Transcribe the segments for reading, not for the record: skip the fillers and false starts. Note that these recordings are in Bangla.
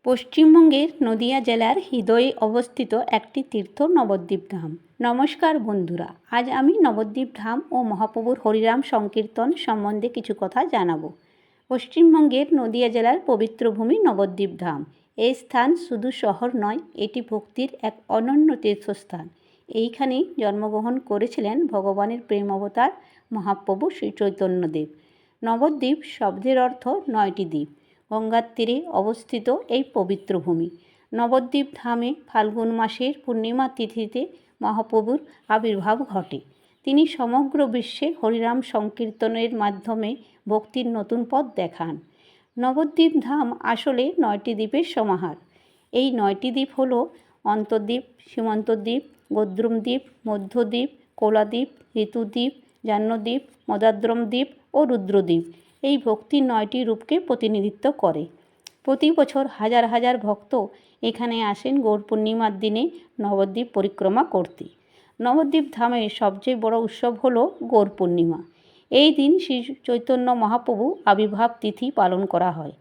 পশ্চিমবঙ্গের নদিয়া জেলার হৃদয়ে অবস্থিত একটি তীর্থ নবদ্বীপ ধাম। নমস্কার বন্ধুরা, আজ আমি নবদ্বীপ ধাম ও মহাপ্রভুর হরিনাম সংকীর্তন সম্বন্ধে কিছু কথা জানাবো। পশ্চিমবঙ্গের নদিয়া জেলার পবিত্র ভূমি নবদ্বীপ ধাম। এই স্থান শুধু শহর নয়, এটি ভক্তির এক অনন্য তীর্থস্থান। এইখানেই জন্মগ্রহণ করেছিলেন ভগবানের প্রেম অবতার মহাপ্রভু শ্রী চৈতন্যদেব। নবদ্বীপ শব্দের অর্থ 9টি দ্বীপ। গঙ্গার তীরে অবস্থিত এই পবিত্র ভূমি নবদ্বীপ ধামে ফাল্গুন মাসের পূর্ণিমা তিথিতে মহাপ্রভুর আবির্ভাব ঘটে। তিনি সমগ্র বিশ্বে হরিনাম সংকীর্তনের মাধ্যমে ভক্তির নতুন পথ দেখান। নবদ্বীপ ধাম আসলে 9টি দ্বীপের সমাহার। এই 9টি দ্বীপ হল অন্তর্দ্বীপ, সীমান্তদ্বীপ, গদ্রুম দ্বীপ, মধ্যদ্বীপ, কোলাদ্বীপ, ঋতুদ্বীপ, জাহ্নদ্বীপ, মদাদ্রম দ্বীপ ও রুদ্রদ্বীপ। এই ভক্তির 9টি রূপকে প্রতিনিধিত্ব করে। প্রতি বছর হাজার হাজার ভক্ত এখানে আসেন গৌর পূর্ণিমার দিনে নবদ্বীপ পরিক্রমা করতে। নবদ্বীপ ধামের সবচেয়ে বড় উৎসব হল গৌর পূর্ণিমা। এই দিন শ্রী চৈতন্য মহাপ্রভু আবির্ভাব তিথি পালন করা হয়।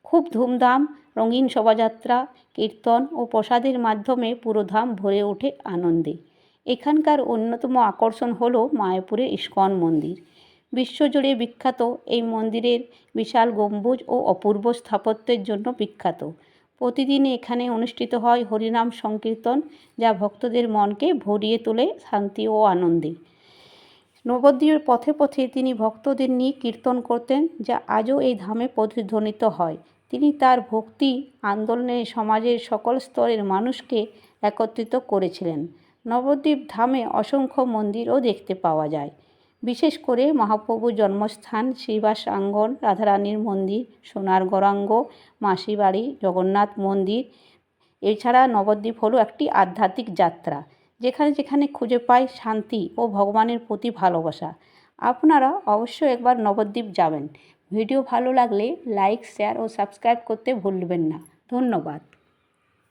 খুব ধুমধাম, রঙিন শোভাযাত্রা, কীর্তন ও প্রসাদের মাধ্যমে পুরো ধাম ভরে ওঠে আনন্দে। এখানকার অন্যতম আকর্ষণ হল মায়াপুরের ইস্কন মন্দির। বিশ্বজুড়ে বিখ্যাত এই মন্দিরের বিশাল গম্বুজ ও অপূর্ব স্থাপত্যের জন্য বিখ্যাত। প্রতিদিন এখানে অনুষ্ঠিত হয় হরিনাম সংকীর্তন, যা ভক্তদের মনকে ভরিয়ে তোলে শান্তি ও আনন্দে। নবদ্বীপের পথে পথে তিনি ভক্তদের নিয়ে কীর্তন করতেন, যা আজও এই ধামে প্রতিধ্বনিত হয়। তিনি তার ভক্তি আন্দোলনে সমাজের সকল স্তরের মানুষকে একত্রিত করেছিলেন। নবদ্বীপ ধামে অসংখ্য মন্দিরও দেখতে পাওয়া যায়। বিশেষ করে মহাপ্রভুর জন্মস্থান শ্রীবাস আঙ্গন, রাধারানীর মন্দির, সোনার গৌরাঙ্গ, মাসিবাড়ি, জগন্নাথ মন্দির। এছাড়া নবদ্বীপ হলো একটি আধ্যাত্মিক যাত্রা, যেখানে যেখানে খুঁজে পায় শান্তি ও ভগবানের প্রতি ভালোবাসা। আপনারা অবশ্যই একবার নবদ্বীপ যাবেন। ভিডিও ভালো লাগলে লাইক, শেয়ার ও সাবস্ক্রাইব করতে ভুলবেন না। ধন্যবাদ।